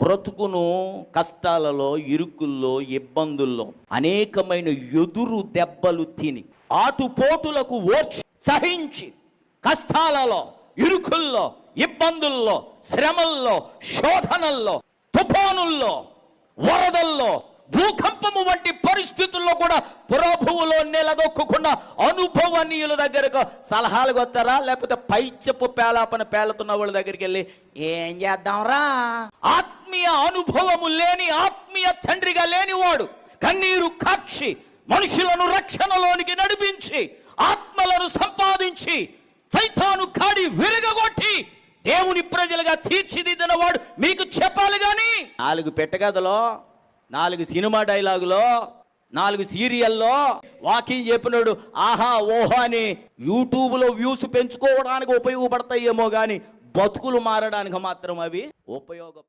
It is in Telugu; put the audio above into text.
బ్రతుకును కష్టాలలో, ఇరుకుల్లో, ఇబ్బందుల్లో అనేకమైన ఎదురు దెబ్బలు తిని, ఆటుపోటులకు ఓర్చి సహించి, కష్టాలలో, ఇరుకుల్లో, ఇబ్బందుల్లో, శ్రమల్లో, శోధనల్లో, తుఫానుల్లో, వరదల్లో, భూకంపము వంటి పరిస్థితుల్లో కూడా ప్రభువులో నిలదొక్కున్న అనుభవనీయుల దగ్గరకు సలహాలు వస్తారా? లేకపోతే పైచెప్పు పేలాపన పేలుతున్న వాళ్ళ దగ్గరికి వెళ్ళి ఏం చేద్దాంరా? ఆత్మీయ అనుభవము లేని, ఆత్మీయ తండ్రిగా లేనివాడు కన్నీరు కాక్షి మనుషులను రక్షణలోనికి నడిపించి, ఆత్మలను సంపాదించి, సైతాను కాడి విరగగొట్టి దేవుని ప్రజలుగా తీర్చిదిద్దిన వాడు మీకు చెప్పాలి. కానీ 4 పెట్టగదలో, 4 సినిమా డైలాగులో, 4 సీరియల్లో వాకింగ్ చెప్పినాడు ఆహా ఓహో అని యూట్యూబ్లో వ్యూస్ పెంచుకోవడానికి ఉపయోగపడతాయేమో కానీ బతుకులు మారడానికి మాత్రం అవి ఉపయోగపడతాయి.